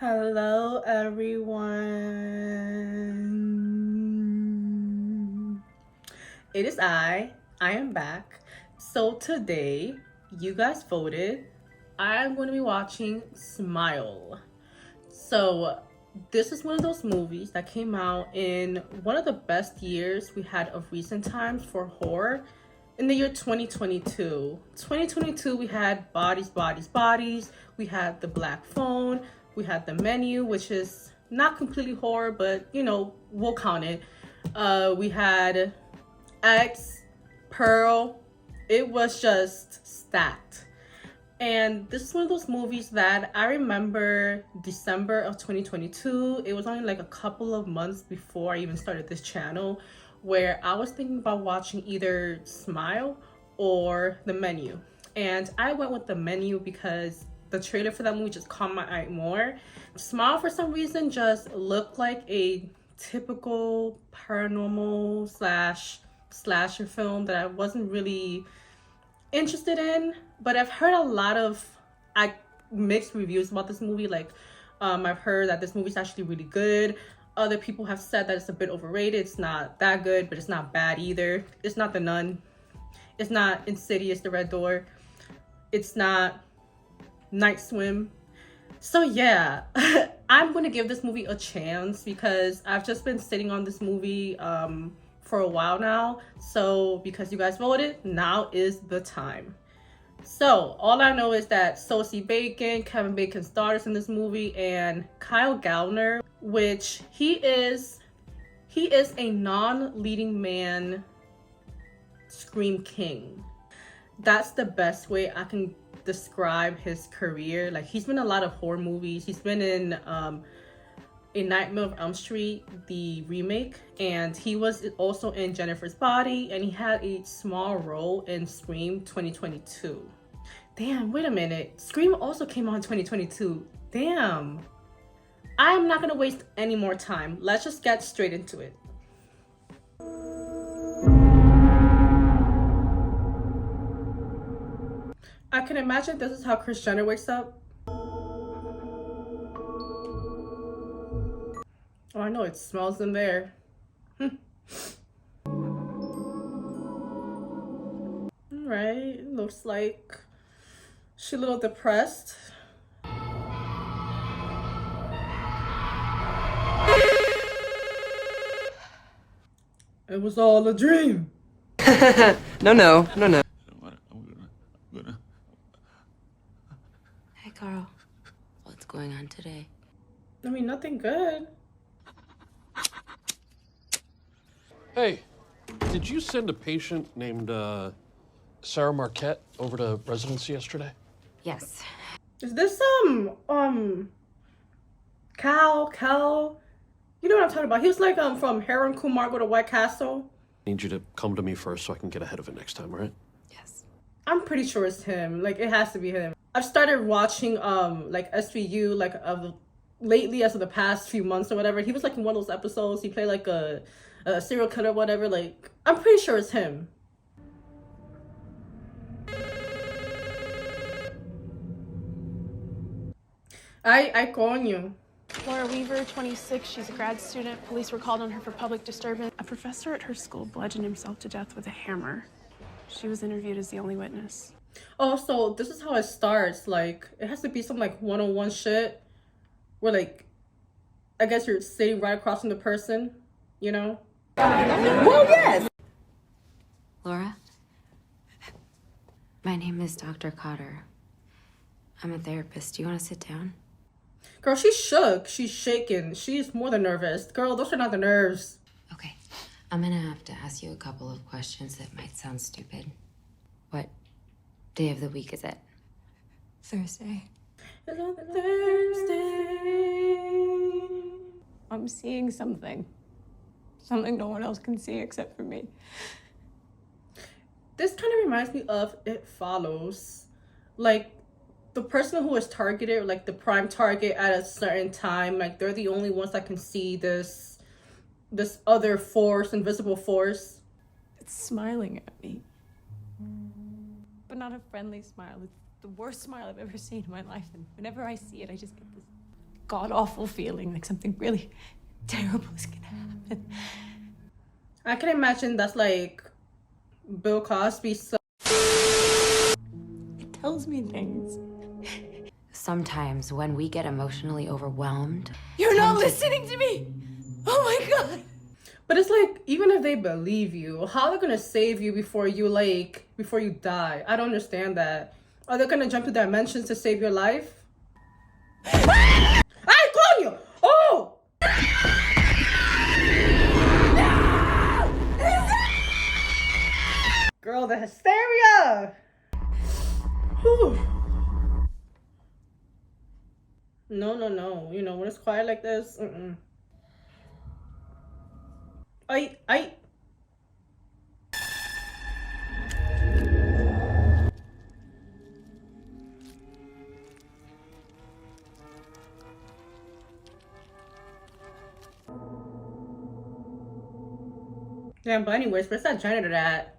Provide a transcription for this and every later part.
Hello, everyone. It is I am back. So today, you guys voted. I'm going to be watching Smile. So this is one of those movies that came out in one of the best years we had of recent times for horror. In the year 2022. 2022, we had Bodies, Bodies, Bodies. We had The Black Phone. We had The Menu, which is not completely horror, but you know, we'll count it. We had X, Pearl. It was just stacked. And this is one of those movies that I remember December of 2022. It was only like a couple of months before I even started this channel, where I was thinking about watching either Smile or The Menu. And I went with The Menu because the trailer for that movie just caught my eye more. Smile, for some reason, just looked like a typical paranormal slasher film that I wasn't really interested in, but I've heard a lot of mixed reviews about this movie. I've heard that this movie's actually really good. Other people have said that it's a bit overrated. It's not that good, but it's not bad either. It's not The Nun. It's not Insidious, The Red Door. It's not Night Swim. So yeah, I'm gonna give this movie a chance because I've just been sitting on this movie for a while now. So because you guys voted, now is the time. So all I know is that Sosie Bacon, Kevin Bacon's daughter's in this movie, and Kyle Gallner, which he is a non-leading man scream king. That's the best way I can describe his career. Like, he's been in a lot of horror movies. He's been in A Nightmare on Elm Street, the remake, and he was also in Jennifer's Body, and he had a small role in Scream 2022. Damn, wait a minute. Scream also came out in 2022. Damn. I'm not gonna waste any more time. Let's just get straight into it. I can imagine this is how Kris Jenner wakes up. Oh, I know, it smells in there. Alright, looks like she's a little depressed. It was all a dream. No. Hey, Carl. What's going on today? I mean, nothing good. Hey, did you send a patient named Sarah Marquette over to residency yesterday? Yes. Is this Cal? You know what I'm talking about? He was like from Harold and Kumar Go to White Castle. I need you to come to me first so I can get ahead of it next time, all right? Yes. I'm pretty sure it's him. Like, it has to be him. I've started watching like SVU lately, as of the past few months or whatever. He was like in one of those episodes. He played like a serial killer or whatever. Like, I'm pretty sure it's him. I call you. Laura Weaver, 26, she's a grad student. Police were called on her for public disturbance. A professor at her school bludgeoned himself to death with a hammer. She was interviewed as the only witness. Oh, so this is how it starts. Like, it has to be some like one-on-one shit where, like, I guess you're sitting right across from the person, you know? Well, yes. Laura? My name is Dr. Cotter. I'm a therapist. Do you want to sit down? Girl, she's shook. She's shaking. She's more than nervous. Girl, those are not the nerves. Okay. I'm gonna have to ask you a couple of questions that might sound stupid. What day of the week is it? Thursday. It's on Thursday. I'm seeing something. Something no one else can see except for me. This kind of reminds me of It Follows. Like, the person who is targeted, like the prime target at a certain time, like they're the only ones that can see this other force, invisible force. It's smiling at me. But not a friendly smile. It's the worst smile I've ever seen in my life. And whenever I see it, I just get this god-awful feeling like something really terrible is gonna happen. I can imagine that's like Bill Cosby. So It tells me things. Sometimes when we get emotionally overwhelmed, You're not listening to me! Oh my god! but it's like, even if they believe you, how are they gonna save you before you die? I don't understand that. Are they gonna jump to dimensions to save your life? Ay, coño! Oh! Girl, the hysteria! Whew. No. You know, when it's quiet like this, I. Yeah, but anyways, where's that janitor at?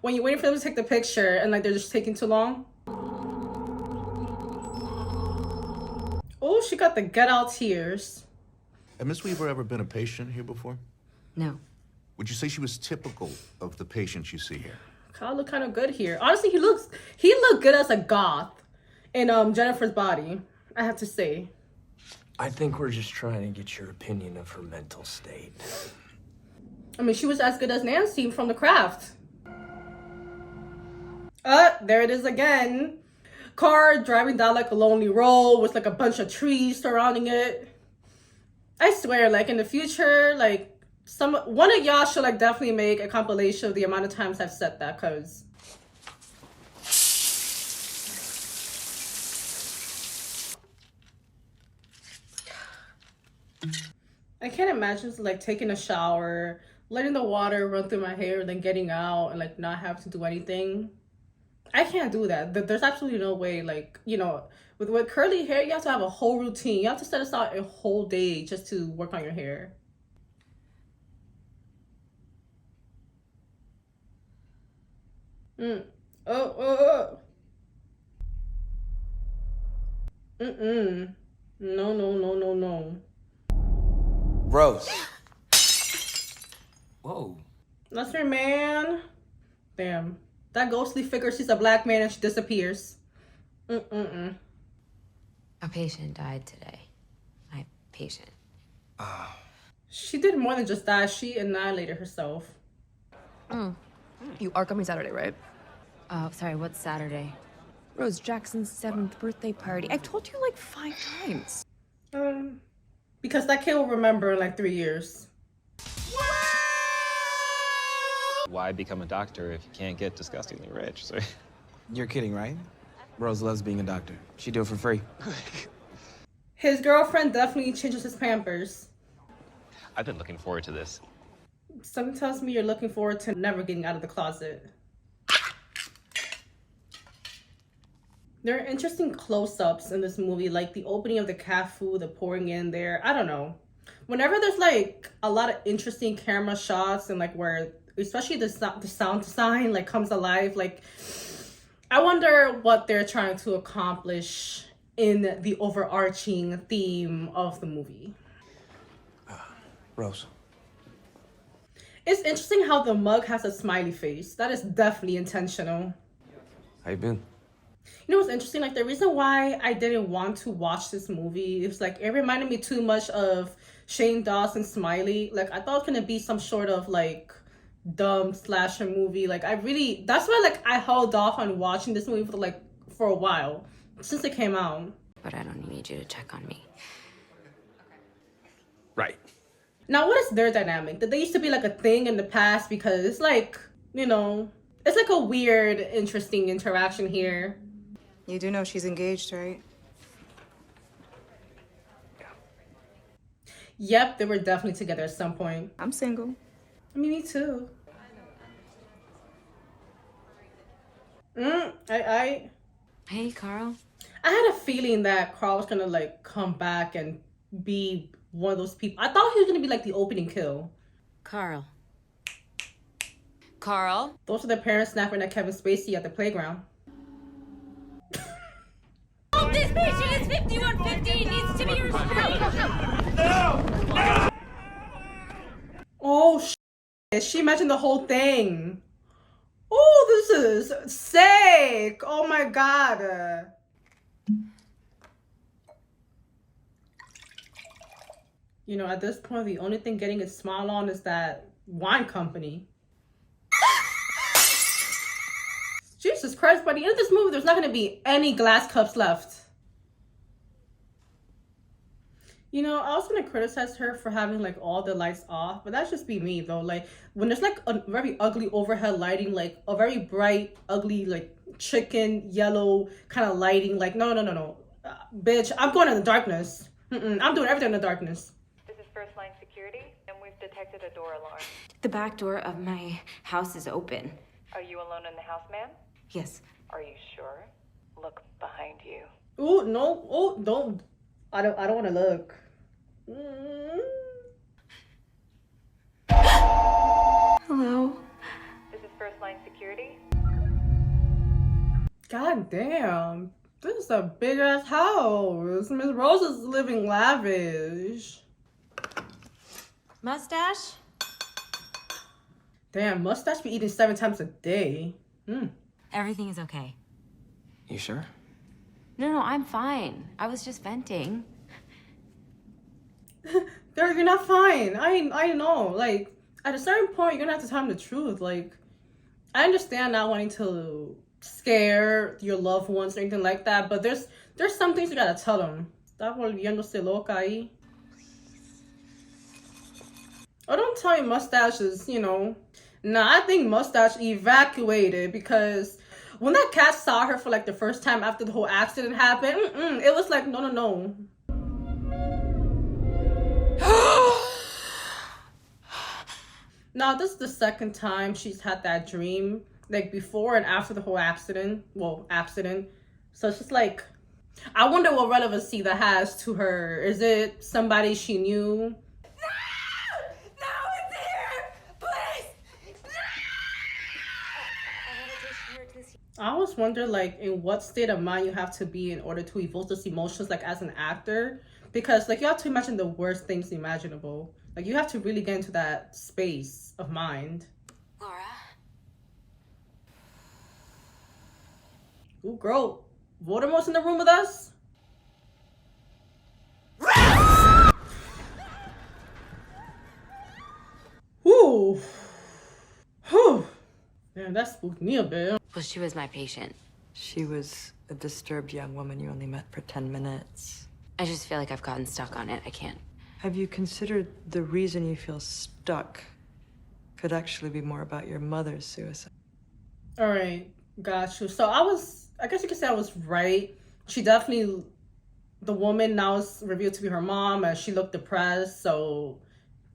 When you're waiting for them to take the picture and like they're just taking too long. Oh, she got the get out tears. Had Miss Weaver ever been a patient here before? no. Would you say she was typical of the patients you see here? Kyle look kind of good here. Honestly, he looked good as a goth in Jennifer's Body, I have to say. I think we're just trying to get your opinion of her mental state. I mean, she was as good as Nancy from The Craft. There it is again. Car driving down like a lonely road with like a bunch of trees surrounding it. I swear, like in the future, like one of y'all should like definitely make a compilation of the amount of times I've said that, cause I can't imagine like taking a shower, letting the water run through my hair, then getting out and like not have to do anything. I can't do that. There's absolutely no way. Like, you know, with curly hair, you have to have a whole routine. You have to set aside a whole day just to work on your hair. Oh. No. Rose. Whoa. That's her man. Damn. That ghostly figure sees a black man and she disappears. A patient died today. My patient. She did more than just die. She annihilated herself. You are coming Saturday, right? Oh, sorry, what's Saturday? Rose, Jackson's 7th birthday party. I've told you like 5 times. Because that kid will remember in like 3 years. Why become a doctor if you can't get disgustingly rich? So You're kidding, right? Rose loves being a doctor. She'd do it for free. His girlfriend definitely changes his Pampers. I've been looking forward to this. Something tells me you're looking forward to never getting out of the closet. There are interesting close-ups in this movie, like the opening of the cat food, the pouring in there. I don't know. Whenever there's like a lot of interesting camera shots and like where, especially the sound design like comes alive, like I wonder what they're trying to accomplish in the overarching theme of the movie. Rose. It's interesting how the mug has a smiley face. That is definitely intentional. How you been? You know what's interesting? Like the reason why I didn't want to watch this movie is like it reminded me too much of Shane Dawson's Smiley. Like I thought it was gonna be some sort of like dumb slasher movie. Like that's why like I held off on watching this movie for a while since it came out. But I don't need you to check on me. Right. Now what is their dynamic? Did they used to be like a thing in the past? Because it's like, you know, it's like a weird, interesting interaction here. You do know she's engaged, right? Yep, they were definitely together at some point. I'm single. I mean, me too. Hey, Carl. I had a feeling that Carl was gonna like come back and be one of those people. I thought he was gonna be like the opening kill. Carl. Carl? Those are the parents snapping at Kevin Spacey at the playground. Oh, this patient is 5150. Needs to be restrained. Oh, shit. She mentioned the whole thing. Oh, this is sick. Oh my god. You know, at this point, the only thing getting a smile on is that wine company. Jesus Christ, by the end of this movie, there's not going to be any glass cups left. You know, I was going to criticize her for having, like, all the lights off, but that's just be me, though. Like, when there's, like, a very ugly overhead lighting, like, a very bright, ugly, like, chicken, yellow kind of lighting, like, no. Bitch, I'm going in the darkness. I'm doing everything in the darkness. This is First Line Security, and we've detected a door alarm. The back door of my house is open. Are you alone in the house, ma'am? Yes. Are you sure? Look behind you. Ooh, no. Oh, don't. I don't want to look. Hello? This is First Line Security. God damn. This is a big ass house. Miss Rose is living lavish. Mustache? Damn, Mustache be eating 7 times a day. Everything is okay. You sure? No, I'm fine. I was just venting. Girl, you're not fine. I know. Like, at a certain point, you're gonna have to tell them the truth. Like, I understand not wanting to scare your loved ones or anything like that, but there's some things you gotta tell them. Está volviéndose loca ahí. Oh, don't tell me Mustache is, you know. Nah, I think Mustache evacuated because when that cat saw her for like the first time after the whole accident happened, it was like, no. Now, this is the second time she's had that dream, like before and after the whole accident. Well, accident. So it's just like, I wonder what relevancy that has to her. Is it somebody she knew? I always wonder, like, in what state of mind you have to be in order to evoke those emotions, like, as an actor. Because, like, you have to imagine the worst things imaginable. Like, you have to really get into that space of mind. Laura? Ooh, girl. Voldemort's in the room with us? Whew. Whew. Man, that spooked me a bit. Well, she was my patient. She was a disturbed young woman you only met for 10 minutes. I just feel like I've gotten stuck on it. I can't. Have you considered the reason you feel stuck could actually be more about your mother's suicide? All right, got you. So I guess you could say I was right. She definitely, the woman now is revealed to be her mom, and she looked depressed, so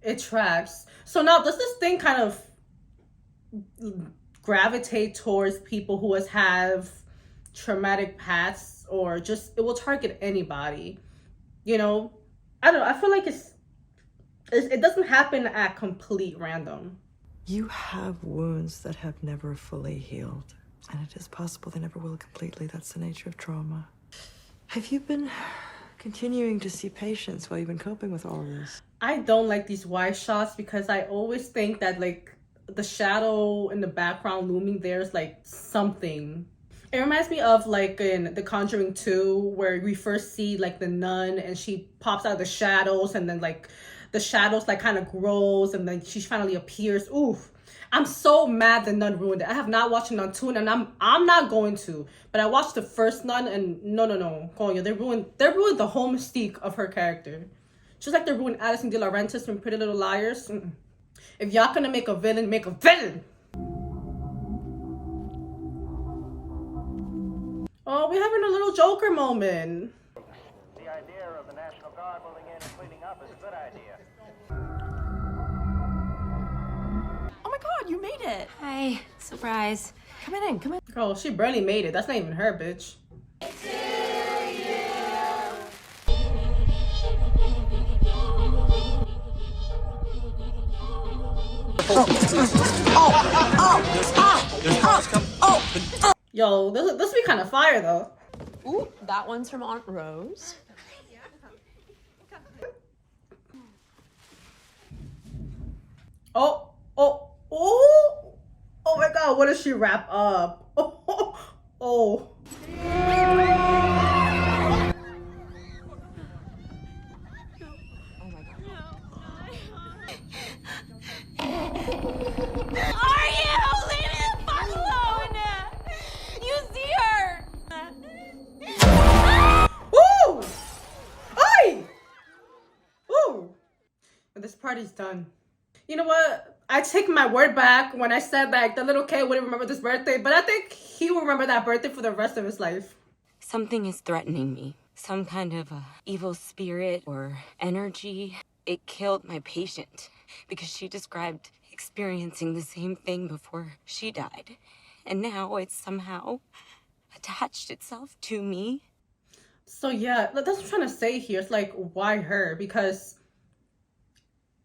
it tracks. So now, does this thing kind of gravitate towards people who have traumatic pasts, or just, it will target anybody? You know, I don't know. I feel like it doesn't happen at complete random. You have wounds that have never fully healed, and it is possible they never will completely. That's the nature of trauma. Have you been continuing to see patients while you've been coping with all of this? I don't like these wide shots because I always think that, like, the shadow in the background looming there is like something. It reminds me of like in The Conjuring 2, where we first see like the nun and she pops out of the shadows, and then like the shadows like kind of grows, and then she finally appears. Oof. I'm so mad the nun ruined it. I have not watched Nun 2, and I'm not going to. But I watched the first Nun, and no. Coño, they ruined the whole mystique of her character. Just like they ruined Alison De Laurentiis from Pretty Little Liars. If y'all gonna make a villain, make a villain. Oh, we're having a little Joker moment. The idea of the National Guard moving in and cleaning up is a good idea. Oh my God, you made it. Hi. Surprise. Come in. Girl, she barely made it. That's not even her, bitch. Yo, this be kind of fire though. Ooh, that one's from Aunt Rose. Oh, oh my God! What does she wrap up? Oh. Are you? Leave me the fuck alone! You see her! Woo! Oi! Woo! This party's done. You know what? I take my word back when I said like the little kid wouldn't remember this birthday, but I think he will remember that birthday for the rest of his life. Something is threatening me. Some kind of evil spirit or energy. It killed my patient because she described experiencing the same thing before she died. And now it's somehow attached itself to me. So yeah, that's what I'm trying to say here. It's like, why her? Because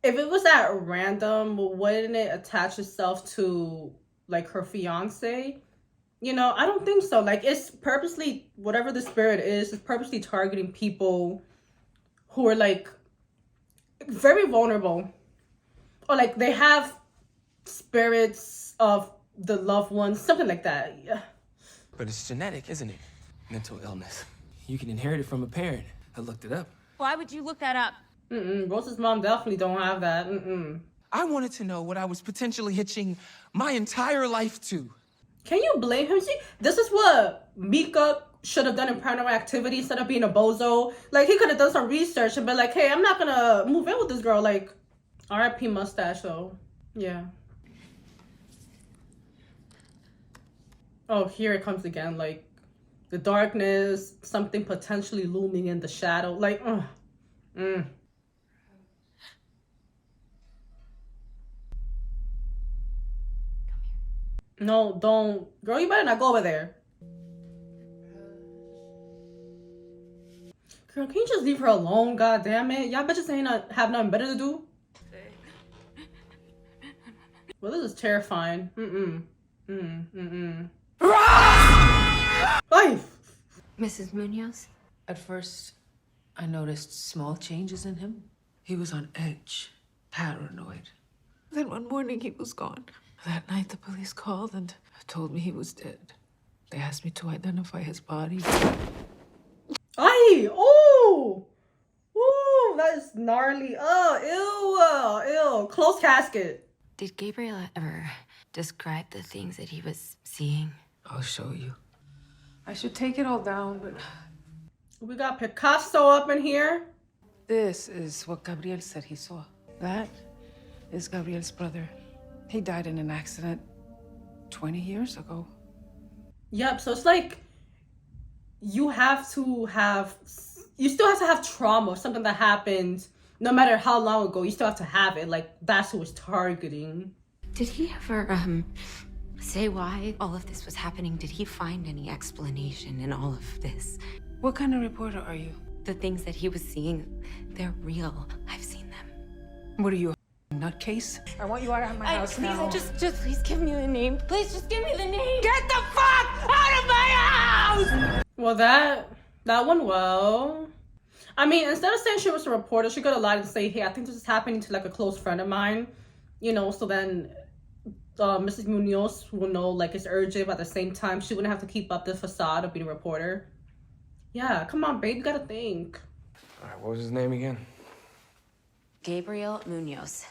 if it was at random, wouldn't it attach itself to like her fiance? You know, I don't think so. Like, it's purposely, whatever the spirit is purposely targeting people who are like very vulnerable, or like they have spirits of the loved ones, something like that. Yeah. But it's genetic, isn't it? Mental illness. You can inherit it from a parent. I looked it up. Why would you look that up? Rose's mom definitely don't have that. I wanted to know what I was potentially hitching my entire life to. Can you blame him? See, this is what Mika should have done in Paranormal Activity instead of being a bozo. Like, he could have done some research and been like, hey, I'm not gonna move in with this girl. Like, R.I.P. mustache, though. Yeah. Oh, here it comes again. Like, the darkness, something potentially looming in the shadow. Like, No, don't. Girl, you better not go over there. Girl, can you just leave her alone? God damn it. Y'all bitches ain't have nothing better to do. Well, this is terrifying. Life. Mrs. Munoz? At first, I noticed small changes in him. He was on edge, paranoid. Then one morning, he was gone. That night, the police called and told me he was dead. They asked me to identify his body. Ay! Oh! Ooh, that is gnarly. Oh, ew. Closed casket. Did Gabriel ever describe the things that he was seeing? I'll show you. I should take it all down, but... We got Picasso up in here. This is what Gabriel said he saw. That is Gabriel's brother. He died in an accident 20 years ago. Yep, so it's like you still have to have trauma, something that happened no matter how long ago. You still have to have it. Like, that's who it's targeting. Did he ever say why all of this was happening? Did he find any explanation in all of this? What kind of reporter are you? The things that he was seeing, they're real. I've seen them. What are you, a nutcase? I want you out of my house now. Just please give me the name. Please just give me the name. Get the fuck out of my house! Well, that went well. I mean, instead of saying she was a reporter, she could have lied and say, hey, I think this is happening to like a close friend of mine. You know, so then Mrs. Munoz will know like it's urgent, but at the same time, she wouldn't have to keep up the facade of being a reporter. Yeah, come on, babe, you gotta think. All right, what was his name again? Gabriel Munoz.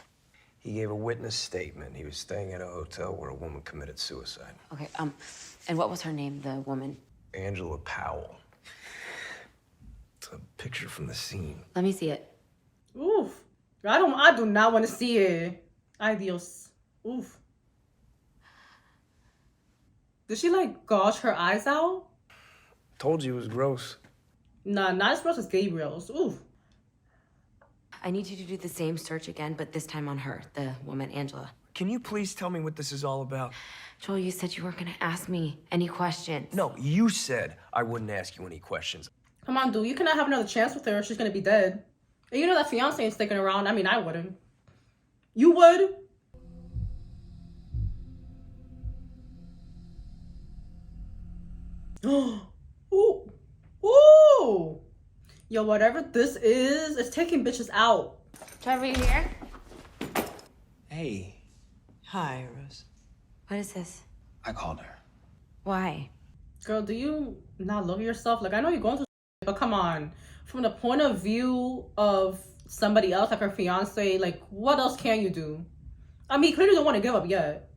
He gave a witness statement. He was staying at a hotel where a woman committed suicide. Okay, and what was her name, the woman? Angela Powell. It's a picture from the scene. Let me see it. Oof. I do not want to see it. Ay, Dios. Oof. Did she like gouge her eyes out? Told you it was gross. Nah, not as gross as Gabriel's. Oof. I need you to do the same search again, but this time on her, the woman, Angela. Can you please tell me what this is all about? Joel, you said you weren't gonna ask me any questions. No, you said I wouldn't ask you any questions. Come on, dude. You cannot have another chance with her or she's gonna be dead. And you know that fiance ain't sticking around. I mean, I wouldn't. You would? Ooh. Ooh. Yo, whatever this is, it's taking bitches out. Trevor, you here? Hey, Hi, Rose. What is this? I called her. Why? Girl, do you not love yourself? Like, I know you're going through shit, but come on. From the point of view of somebody else, like her fiance, like, what else can you do? I mean, clearly don't want to give up yet.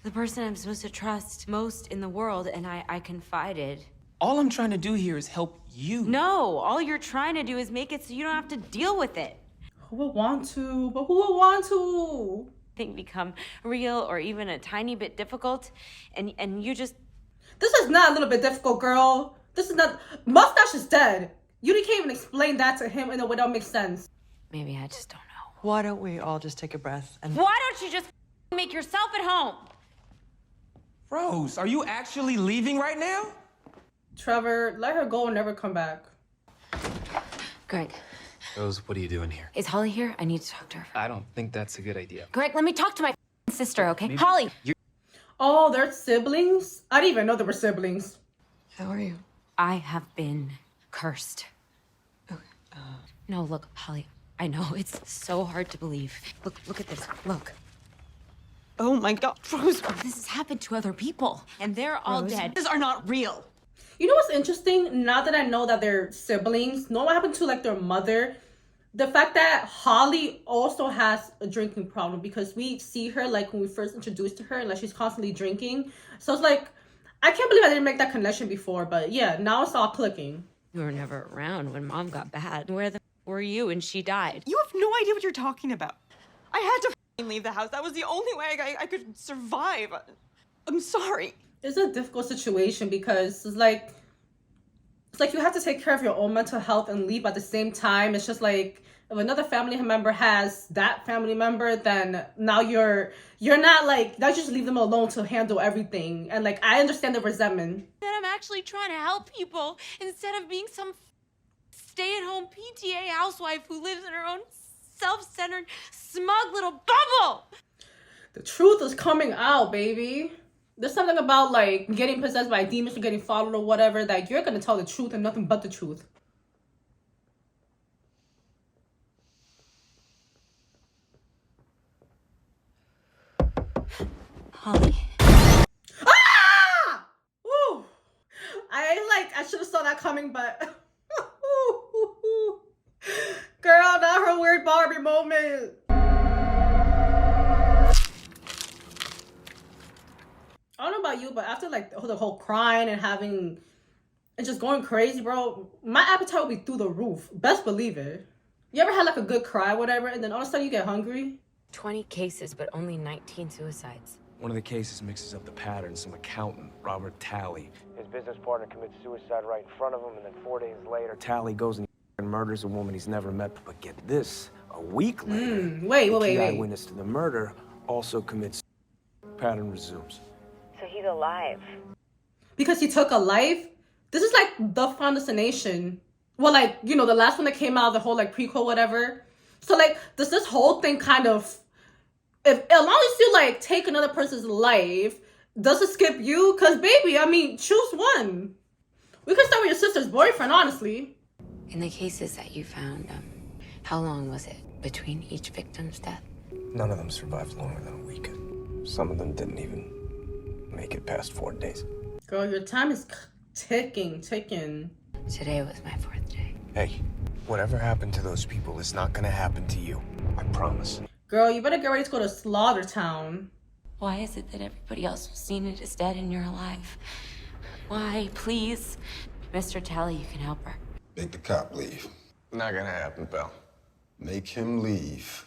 The person I'm supposed to trust most in the world, and I confided. All I'm trying to do here is help you. No, all you're trying to do is make it so you don't have to deal with it. Who would want to? But who would want to? Thing become real or even a tiny bit difficult, and you just... This is not a little bit difficult, girl. This is not... Mustache is dead. You can't even explain that to him in a way that makes sense. Maybe I just don't know. Why don't we all just take a breath and... Why don't you just make yourself at home? Rose, are you actually leaving right now? Trevor, let her go and never come back. Greg. Rose, what are you doing here? Is Holly here? I need to talk to her. I don't think that's a good idea. Greg, let me talk to my sister, okay? Holly! Oh, they're siblings? I didn't even know they were siblings. How are you? I have been cursed. Okay. No, look, Holly, I know it's so hard to believe. Look at this. Look. Oh my God, Rose. This has happened to other people, and they're all dead. These are not real. You know what's interesting? Now that I know that they're siblings, know what happened to like their mother? The fact that Holly also has a drinking problem, because we see her like when we first introduced to her, like she's constantly drinking. So it's like, I can't believe I didn't make that connection before, but yeah, now it's all clicking. You were never around when Mom got bad. Where the were you when she died? You have no idea what you're talking about. I had to leave the house. That was the only way I could survive. I'm sorry. It's a difficult situation because it's like you have to take care of your own mental health and leave at the same time. It's just like, if another family member has that family member, then now you're not like, now you just leave them alone to handle everything. And like, I understand the resentment. That I'm actually trying to help people instead of being some stay-at-home PTA housewife who lives in her own self-centered, smug little bubble. The truth is coming out, baby. There's something about like getting possessed by demons or getting followed or whatever that you're gonna tell the truth and nothing but the truth. Holly. Ah! Woo! I should have saw that coming, but girl, not her weird Barbie moment. I don't know about you, but after like the whole crying and having and just going crazy, bro, my appetite will be through the roof. Best believe it. You ever had like a good cry, whatever, and then all of a sudden you get hungry? 20 cases, but only 19 suicides. One of the cases mixes up the patterns. Some accountant, Robert Talley. His business partner commits suicide right in front of him, and then 4 days later... Talley goes and murders a woman he's never met. But get this, a week later, wait. the eyewitness to the murder also commits. Pattern resumes. So he's alive. Because he took a life? This is like the Final Destination. Well, like, you know, the last one that came out, the whole like prequel, whatever. So like, does this whole thing kind of, if as long as you like take another person's life, does it skip you? Cause baby, I mean, choose one. We could start with your sister's boyfriend, honestly. In the cases that you found, how long was it between each victim's death? None of them survived longer than a week. Some of them didn't even make it past 4 days. Girl, your time is ticking. Today was my 4th day. Hey, whatever happened to those people is not gonna happen to you. I promise. Girl, you better get ready to go to Slaughter Town. Why is it that everybody else who's seen it is dead and you're alive? Why, please? Mr. Talley, you can help her. Make the cop leave. Not gonna happen, pal. Make him leave,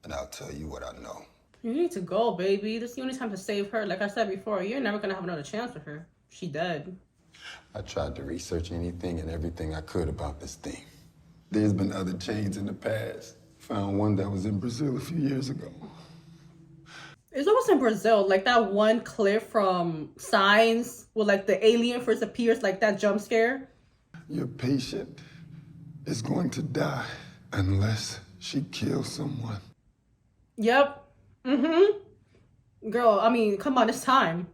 and I'll tell you what I know. You need to go, baby. This is the only time to save her. Like I said before, you're never gonna have another chance with her. She dead. I tried to research anything and everything I could about this thing. There's been other chains in the past. Found one that was in Brazil a few years ago. It's almost in Brazil, like that one clip from Signs where like the alien first appears, like that jump scare. Your patient is going to die unless she kills someone. Yep. Girl, I mean, come on, it's time.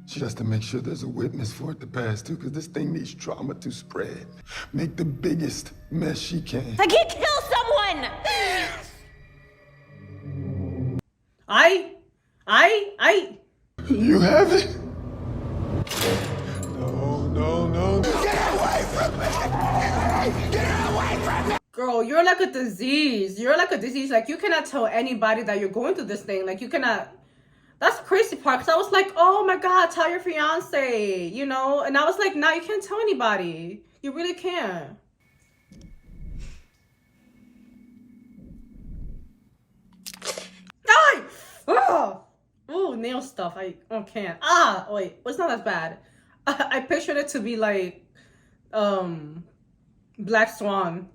She has to make sure there's a witness for it to pass to, because this thing needs trauma to spread. Make the biggest mess she can. I can't kill someone! You have it? No. Get away from me! Get away from me! Girl, you're like a disease. You're like a disease. Like, you cannot tell anybody that you're going through this thing. Like, you cannot. That's the crazy part. Because I was like, oh my God, tell your fiance, you know? And I was like, nah, you can't tell anybody. You really can't. Die! Oh! Ooh, nail stuff. I can't. Ah, wait. It's not as bad. I pictured it to be like, Black Swan.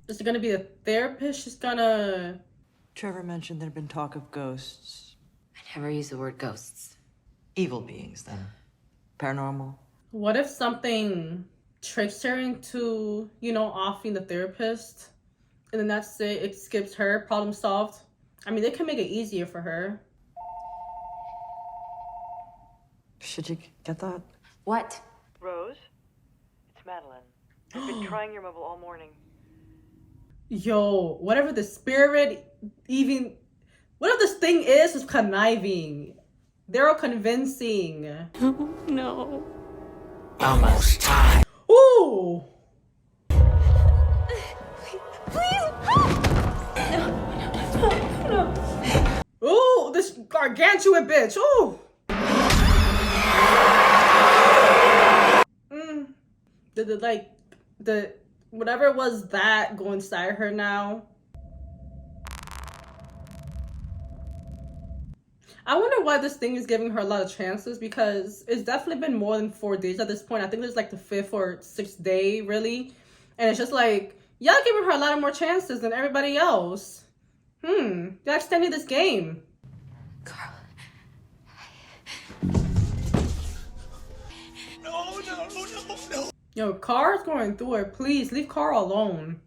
Is it gonna be a therapist? She's gonna... Trevor mentioned there'd been talk of ghosts. I never use the word ghosts. Evil beings, then. Paranormal. What if something tricks her into, you know, offing the therapist? And then that's it. It skips her. Problem solved. I mean, they can make it easier for her. Should you get that? What? Rose? It's Madeline. I've been trying your mobile all morning. Yo, whatever the spirit, even... Whatever this thing is conniving. They're all convincing. Oh, no. Almost time. Ooh! Please! No. Ooh, this gargantuan bitch. Ooh! The whatever it was that go inside her now. I wonder why this thing is giving her a lot of chances, because it's definitely been more than 4 days at this point. I think there's like the 5th or 6th day, really. And it's just like, y'all giving her a lot of more chances than everybody else. Y'all extending this game. Carl. No. Yo, Carl's going through it. Please, leave Carl alone.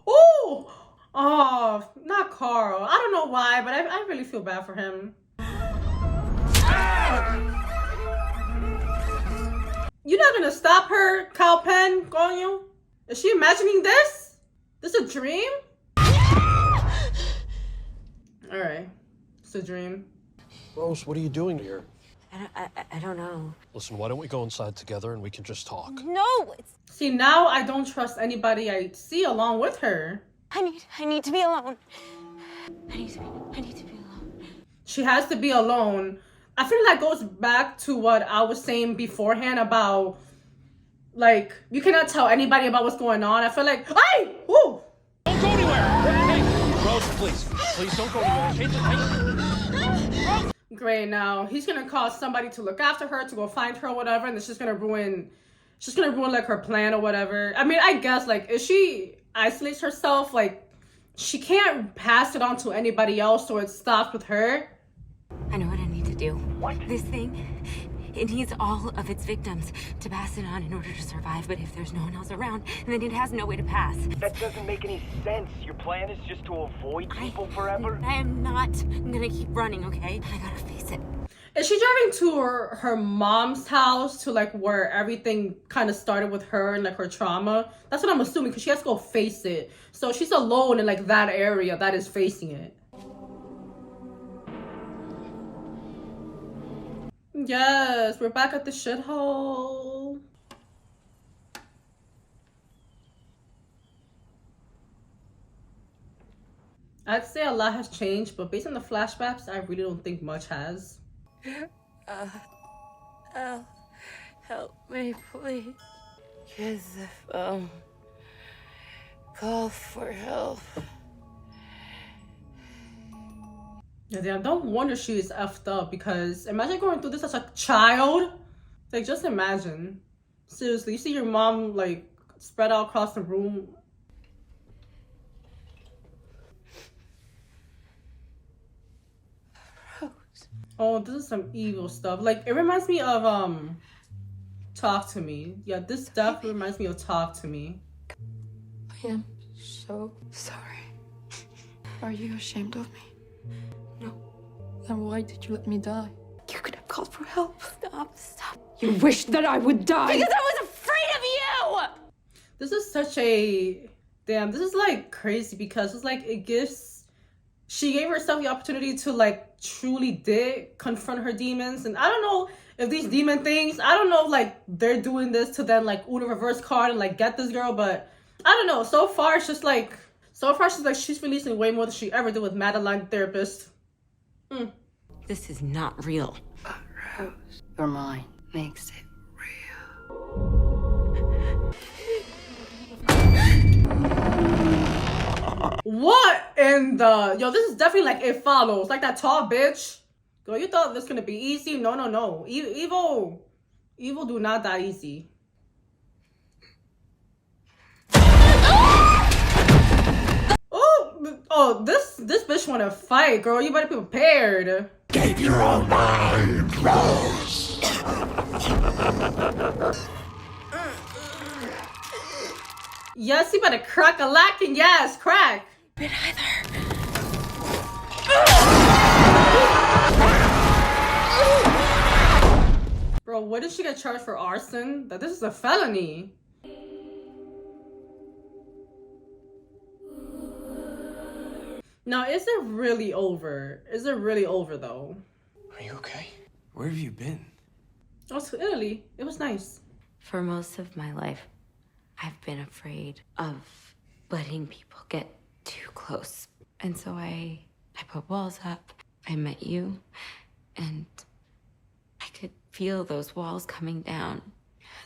Ooh! Oh, not Carl. I don't know why, but I really feel bad for him. You're not gonna stop her, Kyle Penn, Gonyo? Is she imagining this? This a dream? Alright, it's a dream. Rose, what are you doing here? I don't know. Listen, why don't we go inside together and we can just talk? No! See, now I don't trust anybody I see along with her. I need to be alone. I need to be alone. She has to be alone. I feel like that goes back to what I was saying beforehand about, like, you cannot tell anybody about what's going on. I feel like, hey! Woo! Don't go anywhere! Hey, Rose, please don't go anywhere. Great, now he's gonna call somebody to look after her, to go find her or whatever, and it's just gonna ruin like her plan or whatever. I mean, I guess, like, if she isolates herself, like, she can't pass it on to anybody else, so it stops with her. I know what I need to do. What? This thing, it needs all of its victims to pass it on in order to survive, but if there's no one else around, then it has no way to pass. That doesn't make any sense. Your plan is just to avoid people forever? I am not gonna keep running, okay? I gotta face it. Is she driving to her mom's house, to like where everything kind of started with her and like her trauma? That's what I'm assuming, because she has to go face it. So she's alone in like that area that is facing it. Yes, we're back at the shithole. I'd say a lot has changed, but based on the flashbacks, I really don't think much has. Help me, please. Use the phone. Call for help. Yeah, damn, don't wonder she is effed up, because imagine going through this as a child. Like, just imagine. Seriously, you see your mom, like, spread out across the room. Oh, this is some evil stuff. Like, it reminds me of, Talk to Me. Yeah, this definitely reminds me of Talk to Me. I am so sorry. Are you ashamed of me? No. Then why did you let me die? You could have called for help. Stop. You wished that I would die. Because I was afraid of you! This is such a... Damn, this is like crazy because it's like it gives... She gave herself the opportunity to like truly did confront her demons. And I don't know if these demon things, I don't know if like they're doing this to then like Uno reverse card and like get this girl. But I don't know. So far, it's just like... she's releasing way more than she ever did with Madeline Therapist. This is not real. Rose, your mind makes it What in the... Yo, this is definitely like It Follows. Like that tall bitch. Girl, you thought this was gonna be easy? No. Evil do not die easy. Oh, this bitch wanna fight, girl. You better be prepared. Gave your own mind, Rose. Yes, you better crack a lacking. Yes, crack. Been either. Bro, what did she get charged for arson? That this is a felony. Now, is it really over? Is it really over though? Are you okay? Where have you been? Oh, to Italy. It was nice. For most of my life, I've been afraid of letting people get too close. And so I put walls up. I met you, and I could feel those walls coming down.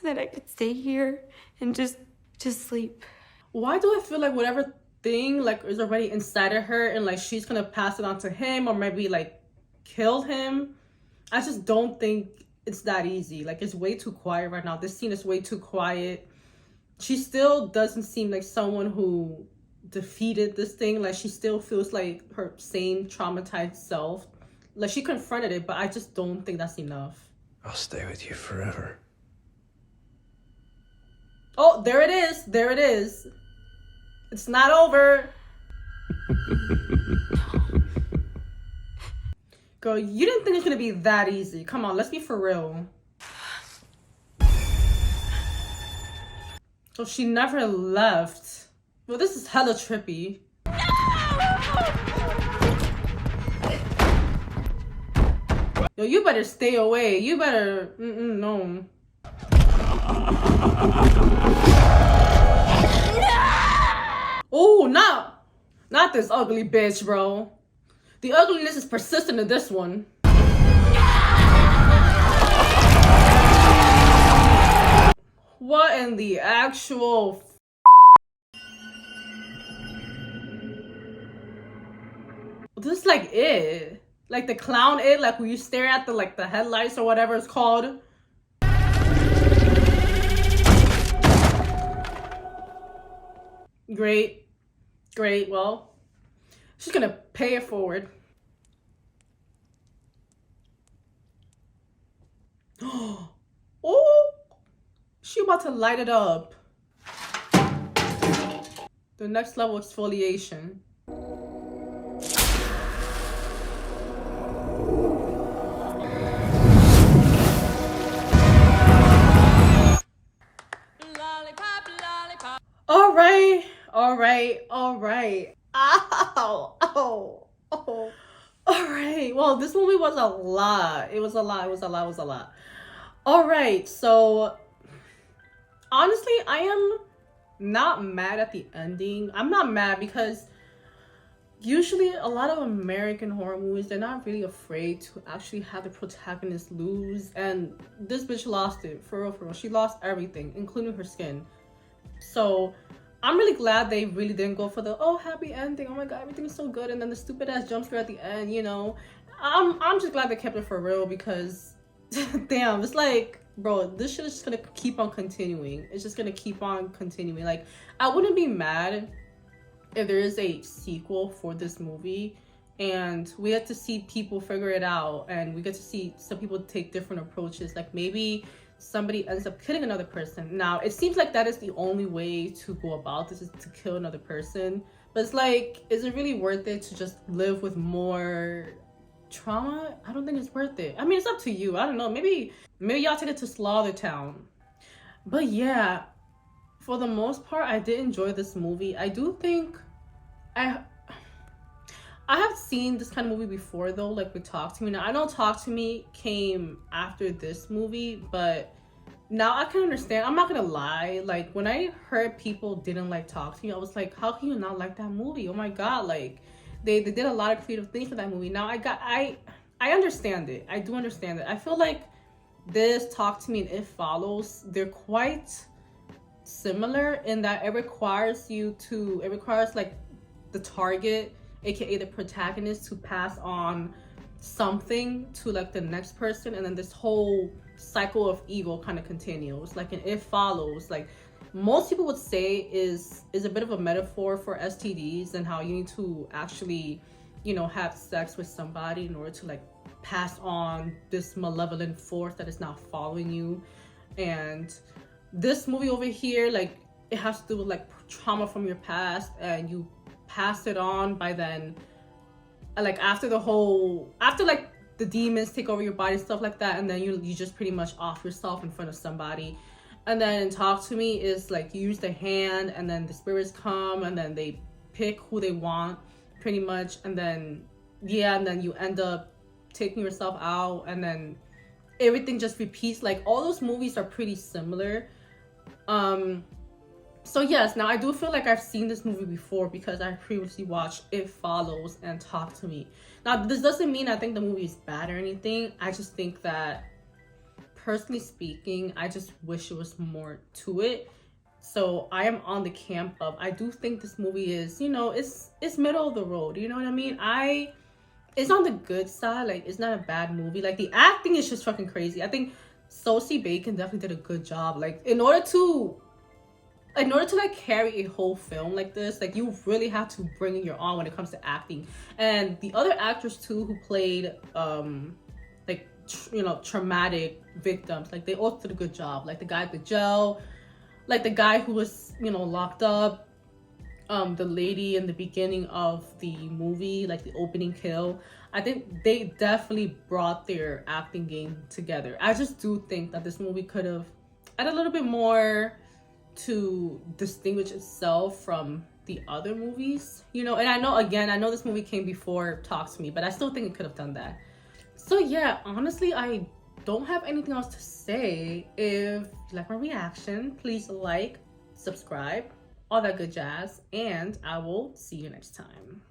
That I could stay here and just sleep. Why do I feel like whatever thing like is already inside of her and like she's gonna pass it on to him or maybe like kill him? I just don't think it's that easy. Like, it's way too quiet right now. This scene is way too quiet. She still doesn't seem like someone who defeated this thing. Like, she still feels like her same traumatized self. Like, she confronted it, but I just don't think that's enough. I'll stay with you forever. Oh, there it is. There it is. It's not over. Girl, you didn't think it's gonna be that easy. Come on, let's be for real. So she never left. Well, this is hella trippy. Yo, you better stay away. You better... no. Oh, not this ugly bitch, bro. The ugliness is persistent in this one. What in the actual... This is like it. Like the clown it, like when you stare at the like the headlights or whatever it's called. Great. Well, she's gonna pay it forward. Oh, she about to light it up. The next level exfoliation. All right. Ow. All right. Well, this movie was a lot. It was a lot. All right. So, honestly, I am not mad at the ending. I'm not mad because usually a lot of American horror movies, they're not really afraid to actually have the protagonist lose. And this bitch lost it. For real. She lost everything, including her skin. So... I'm really glad they really didn't go for the happy ending. Oh my god, everything's so good, and then the stupid ass jump scare at the end. You know, I'm just glad they kept it for real because, damn, it's like, bro, this shit is just gonna keep on continuing. It's just gonna keep on continuing. Like, I wouldn't be mad if there is a sequel for this movie, and we get to see people figure it out, and we get to see some people take different approaches. Like maybe somebody ends up killing another person. Now, it seems like that is the only way to go about this, is to kill another person. But it's like, is it really worth it to just live with more trauma? I don't think it's worth it. I mean, it's up to you. I don't know. Maybe y'all take it to Slaughter Town. But yeah, for the most part, I did enjoy this movie. I do think I have seen this kind of movie before though, like with Talk to Me. Now I know Talk to Me came after this movie, but now I can understand. I'm not gonna lie, like when I heard people didn't like Talk to Me, I was like, how can you not like that movie? Oh my god, like they did a lot of creative things for that movie. Now I understand it. I do understand it. I feel like this Talk to Me and It Follows, they're quite similar in that it requires like the target, aka the protagonist, to pass on something to like the next person, and then this whole cycle of evil kind of continues. Like in It Follows, like most people would say is a bit of a metaphor for STDs and how you need to actually, you know, have sex with somebody in order to like pass on this malevolent force that is now following you. And this movie over here, like it has to do with like trauma from your past, and you pass it on by then, like after like the demons take over your body, stuff like that, and then you just pretty much off yourself in front of somebody. And then Talk to Me is like you use the hand, and then the spirits come, and then they pick who they want pretty much, and then and then you end up taking yourself out, and then everything just repeats. Like all those movies are pretty similar. So yes, now I do feel like I've seen this movie before because I previously watched It Follows and Talk to Me. Now this doesn't mean I think the movie is bad or anything. I just think that, personally speaking, I just wish there was more to it. So I am on the camp of, I do think this movie is, you know, it's middle of the road. You know what I mean? It's on the good side. Like it's not a bad movie. Like the acting is just fucking crazy. I think Sosie Bacon definitely did a good job. Like in order to like carry a whole film like this, like you really have to bring in your all when it comes to acting. And the other actors too who played traumatic victims, like they all did a good job. Like the guy at the jail, like the guy who was, you know, locked up, the lady in the beginning of the movie, like the opening kill. I think they definitely brought their acting game together. I just do think that this movie could have added a little bit more to distinguish itself from the other movies, you know. And I know this movie came before Talk to Me, but I still think it could have done that. So yeah, honestly, I don't have anything else to say. If you like my reaction, please like, subscribe, all that good jazz, and I will see you next time.